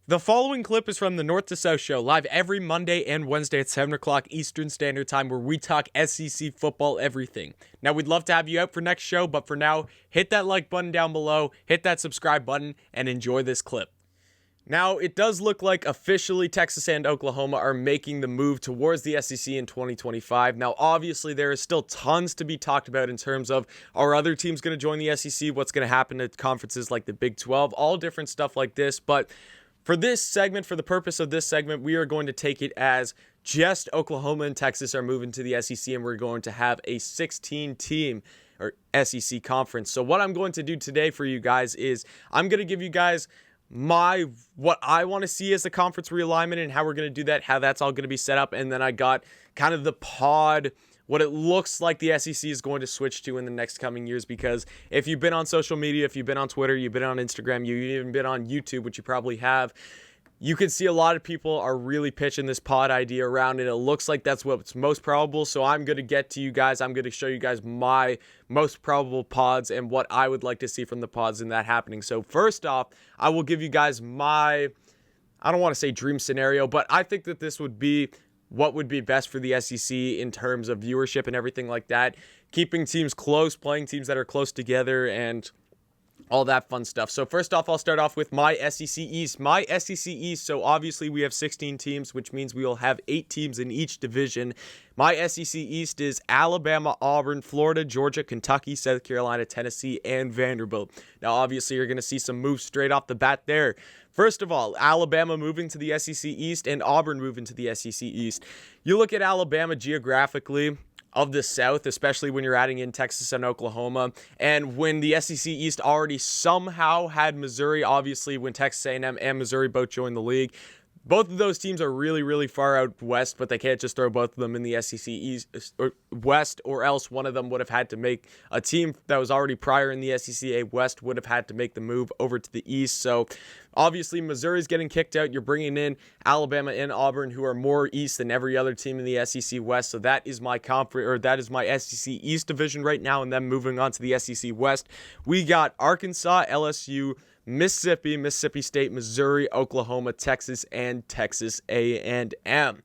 The following clip is from the North to South Show, live every Monday and Wednesday at 7 o'clock Eastern Standard Time, where we talk SEC football everything. Now, we'd love to have you out for next show, but for now, hit that like button down below, hit that subscribe button, and enjoy this clip. Now, it does look like officially Texas and Oklahoma are making the move towards the SEC in 2025. Now, obviously, there is still tons to be talked about in terms of, are other teams going to join the SEC? What's going to happen at conferences like the Big 12? All different stuff like this, but for this segment, for the purpose of this segment, we are going to take it as just Oklahoma and Texas are moving to the SEC, and we're going to have a 16-team or SEC conference. So what I'm going to do today for you guys is I'm going to give you guys what I want to see as the conference realignment and how we're going to do that, how that's all going to be set up, and then I got kind of the pod, what it looks like the SEC is going to switch to in the next coming years, because if you've been on social media, if you've been on Twitter, you've been on Instagram, you've even been on YouTube, which you probably have, you can see a lot of people are really pitching this pod idea around, and it looks like that's what's most probable. So I'm going to get to you guys. I'm going to show you guys my most probable pods and what I would like to see from the pods in that happening. So first off, I will give you guys I don't want to say dream scenario, but I think that this would be what would be best for the SEC in terms of viewership and everything like that. Keeping teams close, playing teams that are close together, and all that fun stuff. So first off, I'll start off with my SEC East. My SEC East, so obviously we have 16 teams, which means we will have 8 teams in each division. My SEC East is Alabama, Auburn, Florida, Georgia, Kentucky, South Carolina, Tennessee, and Vanderbilt. Now, obviously, you're going to see some moves straight off the bat there. First of all, Alabama moving to the SEC East and Auburn moving to the SEC East. You look at Alabama geographically of the South, especially when you're adding in Texas and Oklahoma, and when the SEC East already somehow had Missouri, obviously when Texas A&M and Missouri both joined the league. Both of those teams are really, really far out west, but they can't just throw both of them in the SEC East or West, or else one of them would have had to make a team that was already prior in the SEC West would have had to make the move over to the East. So obviously Missouri's getting kicked out. You're bringing in Alabama and Auburn, who are more East than every other team in the SEC West. So that is my that is my SEC East division right now. And then moving on to the SEC West, we got Arkansas, LSU, Mississippi State, Missouri, Oklahoma, Texas, and Texas A&M.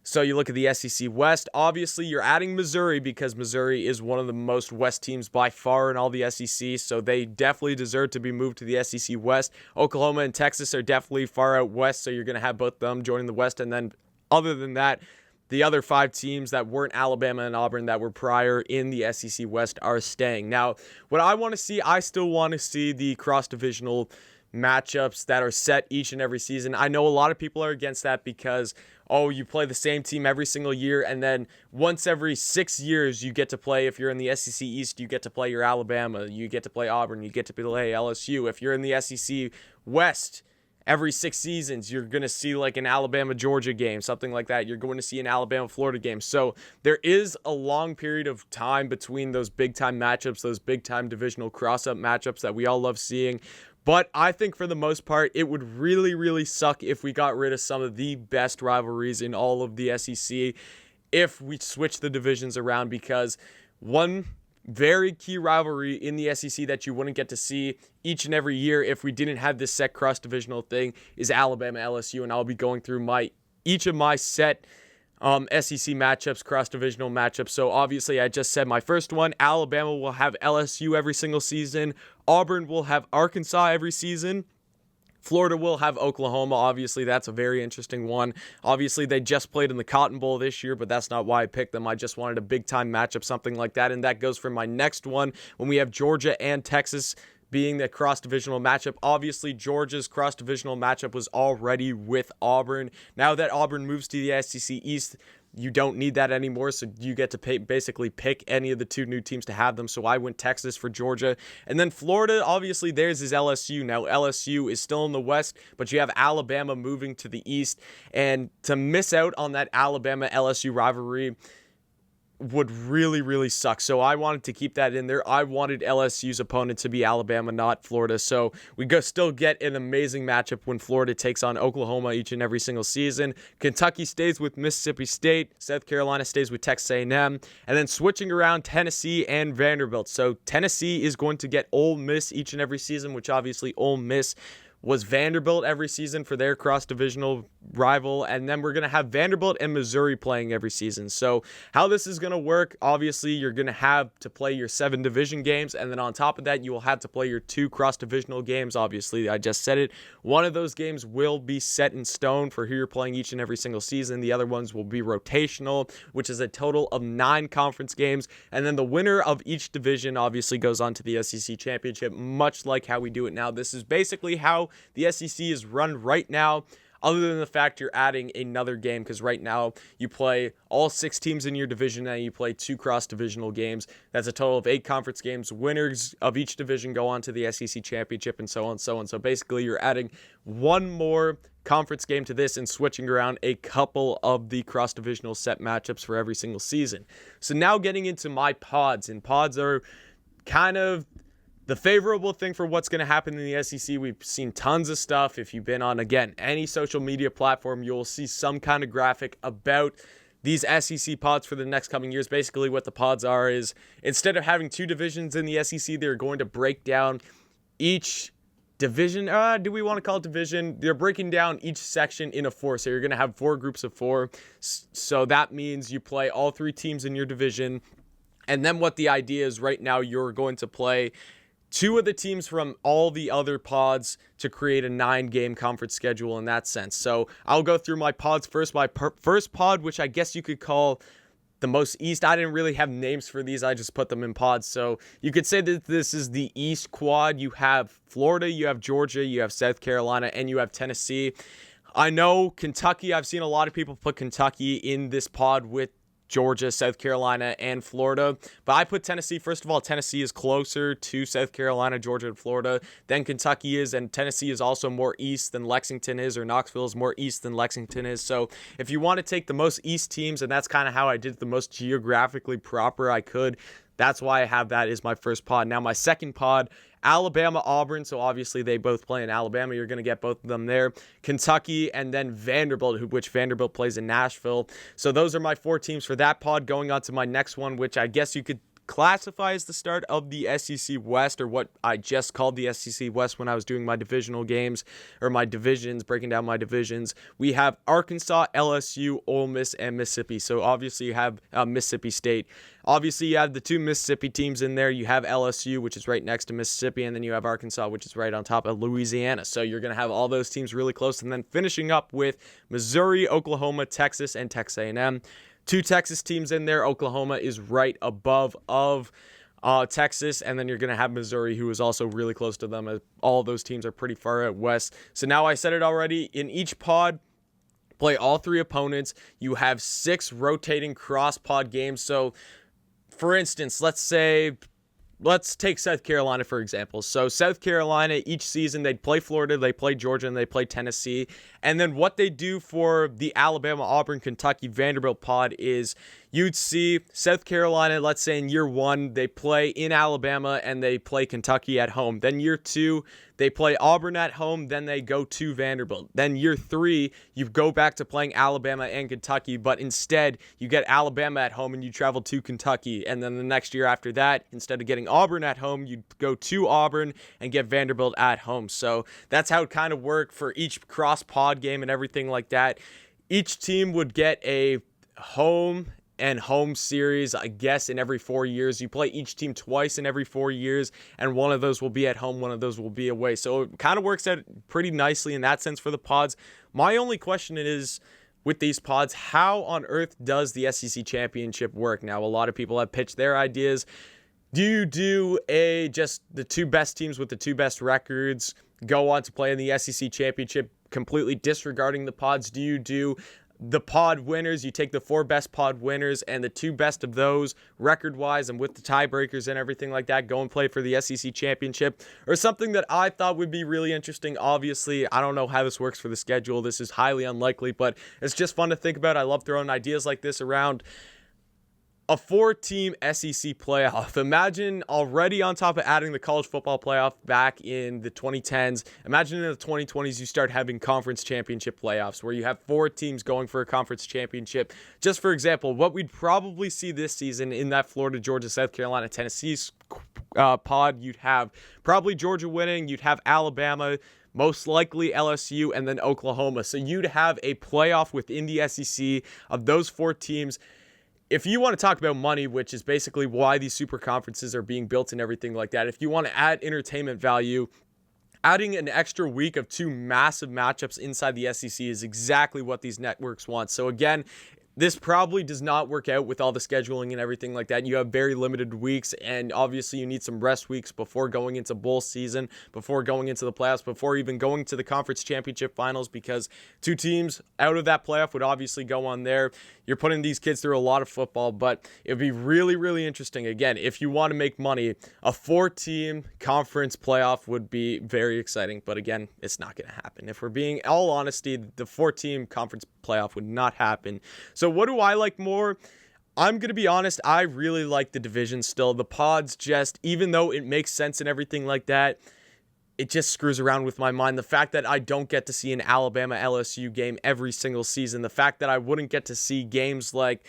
So you look at the SEC West, obviously you're adding Missouri because Missouri is one of the most West teams by far in all the SEC, so they definitely deserve to be moved to the SEC West. Oklahoma and Texas are definitely far out west, so you're going to have both of them joining the West, and then other than that, the other 5 teams that weren't Alabama and Auburn that were prior in the SEC West are staying. Now, what I want to see, I still want to see the cross-divisional matchups that are set each and every season. I know a lot of people are against that because, you play the same team every single year, and then once every 6 years you get to play, if you're in the SEC East, you get to play your Alabama, you get to play Auburn, you get to play LSU. If you're in the SEC West, every 6 seasons, you're going to see like an Alabama-Georgia game, something like that. You're going to see an Alabama-Florida game. So there is a long period of time between those big-time matchups, those big-time divisional cross-up matchups that we all love seeing. But I think for the most part, it would really, really suck if we got rid of some of the best rivalries in all of the SEC if we switch the divisions around, because one very key rivalry in the SEC that you wouldn't get to see each and every year if we didn't have this set cross-divisional thing is Alabama LSU, and I'll be going through each of my set SEC matchups, cross-divisional matchups. So obviously I just said my first one, Alabama will have LSU every single season. Auburn will have Arkansas every season. Florida will have Oklahoma. Obviously, that's a very interesting one. Obviously, they just played in the Cotton Bowl this year, but that's not why I picked them. I just wanted a big-time matchup, something like that, and that goes for my next one when we have Georgia and Texas being the cross-divisional matchup. Obviously, Georgia's cross-divisional matchup was already with Auburn. Now that Auburn moves to the SEC East, you don't need that anymore, so you get to basically pick any of the 2 new teams to have them. So I went Texas for Georgia. And then Florida, obviously, theirs is LSU. Now, LSU is still in the West, but you have Alabama moving to the East. And to miss out on that Alabama-LSU rivalry would really, really suck. So I wanted to keep that in there. I wanted LSU's opponent to be Alabama, not Florida. So we still get an amazing matchup when Florida takes on Oklahoma each and every single season. Kentucky stays with Mississippi State. South Carolina stays with Texas A&M. And then switching around, Tennessee and Vanderbilt. So Tennessee is going to get Ole Miss each and every season, which obviously Ole Miss was Vanderbilt every season for their cross-divisional rival, and then we're going to have Vanderbilt and Missouri playing every season. So how this is going to work, obviously you're going to have to play your 7 division games, and then on top of that you will have to play your 2 cross-divisional games. Obviously, I just said it, one of those games will be set in stone for who you're playing each and every single season. The other ones will be rotational, which is a total of 9 conference games, and then the winner of each division obviously goes on to the SEC championship, much like how we do it now. This is basically how the SEC is run right now, other than the fact you're adding another game, because right now you play all 6 teams in your division and you play 2 cross-divisional games. That's a total of 8 conference games. Winners of each division go on to the SEC championship, and so on and so on. So basically you're adding one more conference game to this and switching around a couple of the cross-divisional set matchups for every single season. So now getting into my pods, and pods are kind of the favorable thing for what's going to happen in the SEC. We've seen tons of stuff. If you've been on, again, any social media platform, you'll see some kind of graphic about these SEC pods for the next coming years. Basically, what the pods are is, instead of having 2 divisions in the SEC, they're going to break down each division. Do we want to call it division? They're breaking down each section into 4. So you're going to have 4 groups of 4. So that means you play all 3 teams in your division. And then what the idea is, right now you're going to play 2 of the teams from all the other pods to create a 9-game conference schedule in that sense. So I'll go through my pods first. My first pod, which I guess you could call the most East. I didn't really have names for these. I just put them in pods. So you could say that this is the East quad. You have Florida, you have Georgia, you have South Carolina, and you have Tennessee. I know Kentucky. I've seen a lot of people put Kentucky in this pod with Georgia, South Carolina, and Florida. But I put Tennessee. First of all, Tennessee is closer to South Carolina, Georgia, and Florida than Kentucky is, and Tennessee is also more east than Lexington is, or Knoxville is more east than Lexington is. So if you want to take the most east teams, and that's kind of how I did the most geographically proper I could, that's why I have that as my first pod. Now, my second pod, Alabama, Auburn. So obviously they both play in Alabama. You're going to get both of them there. Kentucky, and then Vanderbilt, which Vanderbilt plays in Nashville. So those are my 4 teams for that pod. Going on to my next one, which I guess you could classify as the start of the SEC West, or what I just called the SEC West when I was doing my divisional games, or my divisions, breaking down my divisions. We have Arkansas, LSU, Ole Miss, and Mississippi. So obviously you have Mississippi State. Obviously you have the 2 Mississippi teams in there. You have LSU, which is right next to Mississippi, and then you have Arkansas, which is right on top of Louisiana. So you're going to have all those teams really close, and then finishing up with Missouri, Oklahoma, Texas, and Texas A&M. 2 Texas teams in there. Oklahoma is right above of Texas, and then you're going to have Missouri, who is also really close to them. All those teams are pretty far out west. So now I said it already, in each pod, play all 3 opponents. You have 6 rotating cross-pod games. So, for instance, let's take South Carolina, for example. So South Carolina, each season, they'd play Florida, they play Georgia, and they play Tennessee. And then what they do for the Alabama, Auburn, Kentucky, Vanderbilt pod is you'd see South Carolina, let's say in year 1, they play in Alabama and they play Kentucky at home. Then year 2, they play Auburn at home, then they go to Vanderbilt. Then year 3, you go back to playing Alabama and Kentucky, but instead you get Alabama at home and you travel to Kentucky. And then the next year after that, instead of getting Auburn at home, you go to Auburn and get Vanderbilt at home. So that's how it kind of worked for each cross-pod game and everything like that. Each team would get a home series, I guess, in every 4 years. You play each team twice in every 4 years, and one of those will be at home, one of those will be away. So it kind of works out pretty nicely in that sense for the pods. My only question is, with these pods, how on earth does the SEC championship work? Now, a lot of people have pitched their ideas. Do you do just the 2 best teams with the 2 best records go on to play in the SEC championship, completely disregarding the pods? Do you do the pod winners? You take the 4 best pod winners and the 2 best of those record-wise and with the tiebreakers and everything like that go and play for the SEC championship? Or something that I thought would be really interesting. Obviously, I don't know how this works for the schedule. This is highly unlikely, but it's just fun to think about. I love throwing ideas like this around. A 4-team SEC playoff. Imagine already on top of adding the college football playoff back in the 2010s. Imagine in the 2020s you start having conference championship playoffs where you have 4 teams going for a conference championship. Just for example, what we'd probably see this season in that Florida, Georgia, South Carolina, Tennessee pod, you'd have probably Georgia winning. You'd have Alabama most likely LSU, and then Oklahoma. So you'd have a playoff within the SEC of those 4 teams. If you want to talk about money, which is basically why these super conferences are being built and everything like that, if you want to add entertainment value, adding an extra week of 2 massive matchups inside the SEC is exactly what these networks want. So again, this probably does not work out with all the scheduling and everything like that. You have very limited weeks, and obviously you need some rest weeks before going into bowl season, before going into the playoffs, before even going to the conference championship finals, because 2 teams out of that playoff would obviously go on there. You're putting these kids through a lot of football, but it would be really, really interesting. Again, if you want to make money, a 4-team conference playoff would be very exciting, but again, it's not going to happen. If we're being all honesty, the 4-team conference playoff would not happen. So what do I like more? I'm going to be honest, I really like the division still. The pods just, even though it makes sense and everything like that, it just screws around with my mind. The fact that I don't get to see an Alabama LSU game every single season. The fact that I wouldn't get to see games like,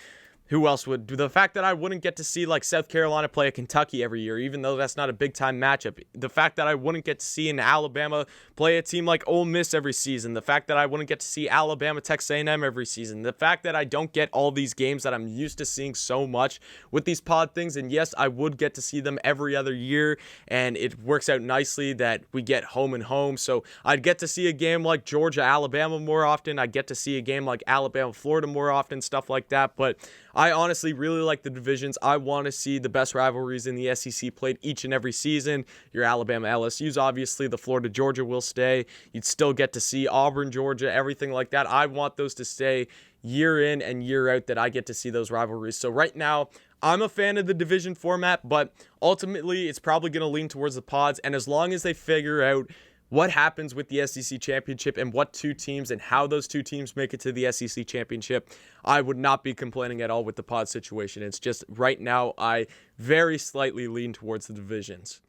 who else would? The fact that I wouldn't get to see like South Carolina play a Kentucky every year, even though that's not a big time matchup. The fact that I wouldn't get to see an Alabama play a team like Ole Miss every season. The fact that I wouldn't get to see Alabama Texas A&M every season. The fact that I don't get all these games that I'm used to seeing so much with these pod things. And yes, I would get to see them every other year, and it works out nicely that we get home and home. So I'd get to see a game like Georgia Alabama more often. I'd get to see a game like Alabama Florida more often, stuff like that. But I honestly really like the divisions. I want to see the best rivalries in the SEC played each and every season. Your Alabama LSU's, obviously. The Florida Georgia will stay. You'd still get to see Auburn Georgia, everything like that. I want those to stay year in and year out, that I get to see those rivalries. So right now, I'm a fan of the division format, but ultimately it's probably going to lean towards the pods. And as long as they figure out what happens with the SEC championship and what 2 teams and how those 2 teams make it to the SEC championship, I would not be complaining at all with the pod situation. It's just right now I very slightly lean towards the divisions.